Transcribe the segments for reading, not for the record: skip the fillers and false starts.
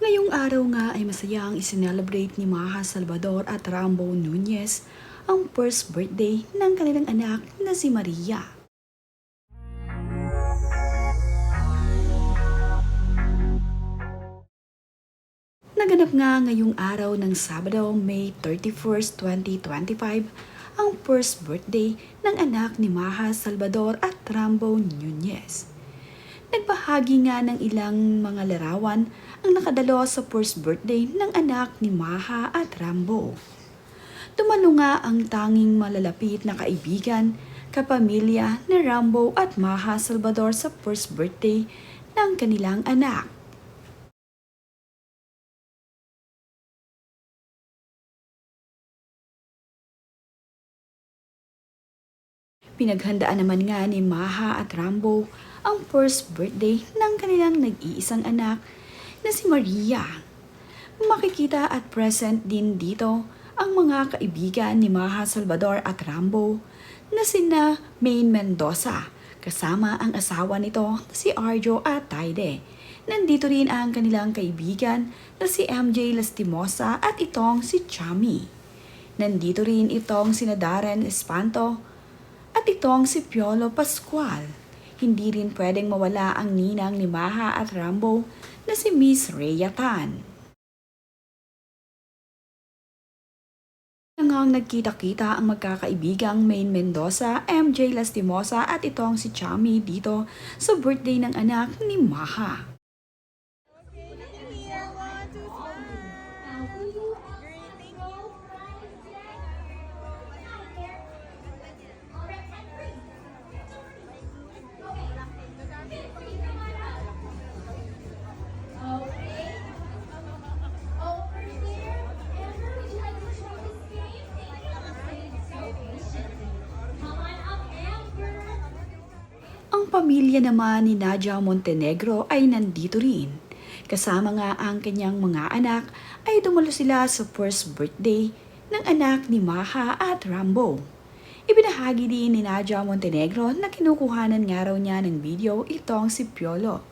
Ngayong araw nga ay masayang isinelebrate ni Maha Salvador at Rambo Nunez ang first birthday ng kanilang anak na si Maria. Naganap nga ngayong araw ng Sabado, May 31st, 2025, ang first birthday ng anak ni Maha Salvador at Rambo Nunez. Nagbahagi nga ng ilang mga larawan ang nakadalo sa first birthday ng anak ni Maha at Rambo. Dumalo nga ang tanging malalapit na kaibigan, kapamilya ni Rambo at Maha Salvador sa first birthday ng kanilang anak. Pinaghandaan naman nga ni Maha at Rambo ang first birthday ng kanilang nag-iisang anak na si Maria. Makikita at present din dito ang mga kaibigan ni Maha Salvador at Rambo na sina Maine Mendoza kasama ang asawa nito na si Arjo at Taide. Nandito rin ang kanilang kaibigan na si MJ Lastimosa at itong si Chami. Nandito rin itong sina Darren Espanto at itong si Piolo Pascual. Hindi rin pwedeng mawala ang ninang ni Maha at Rambo na si Miss Rhea Tan. Nangang nagkita-kita ang magkakaibigang Maine Mendoza, MJ Lastimosa at itong si Chami dito sa birthday ng anak ni Maha. Ang pamilya naman ni Nadia Montenegro ay nandito rin. Kasama nga ang kanyang mga anak ay dumalo sila sa first birthday ng anak ni Maha at Rambo. Ibinahagi din ni Nadia Montenegro na kinukuhanan nga raw niya ng video itong si Piolo.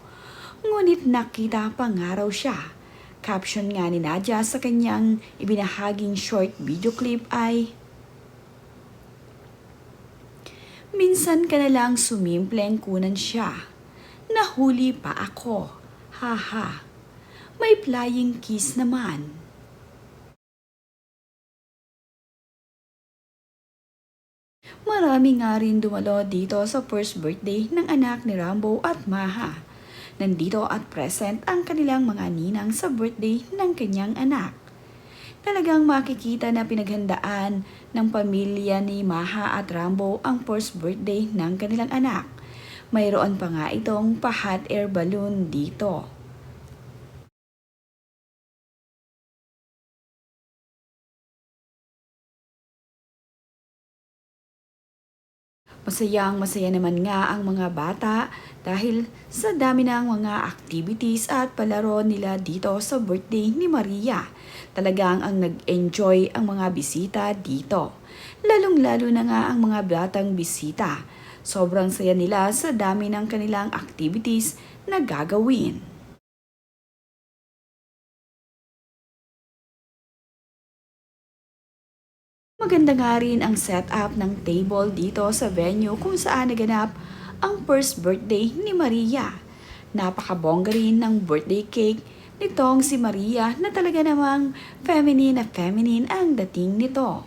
Ngunit nakita pa nga raw siya. Caption nga ni Nadia sa kanyang ibinahaging short video clip ay, "Minsan ka na lang sumimpleng kunan siya. Nahuli pa ako. Haha. May flying kiss naman." Marami nga rin dumalo dito sa first birthday ng anak ni Rambo at Maha. Nandito at present ang kanilang mga ninang sa birthday ng kanyang anak. Talagang makikita na pinaghandaan ng pamilya ni Maha at Rambo ang first birthday ng kanilang anak. Mayroon pa nga itong pa-hot air balloon dito. Masaya naman nga ang mga bata dahil sa dami ng mga activities at palaro nila dito sa birthday ni Maria. Talagang ang nag-enjoy ang mga bisita dito. Lalong-lalo na nga ang mga batang bisita. Sobrang saya nila sa dami ng kanilang activities na gagawin. Maganda nga rin ang setup ng table dito sa venue kung saan naganap ang first birthday ni Maria. Napakabongga rin ng birthday cake nitong si Maria na talaga namang feminine na feminine ang dating nito.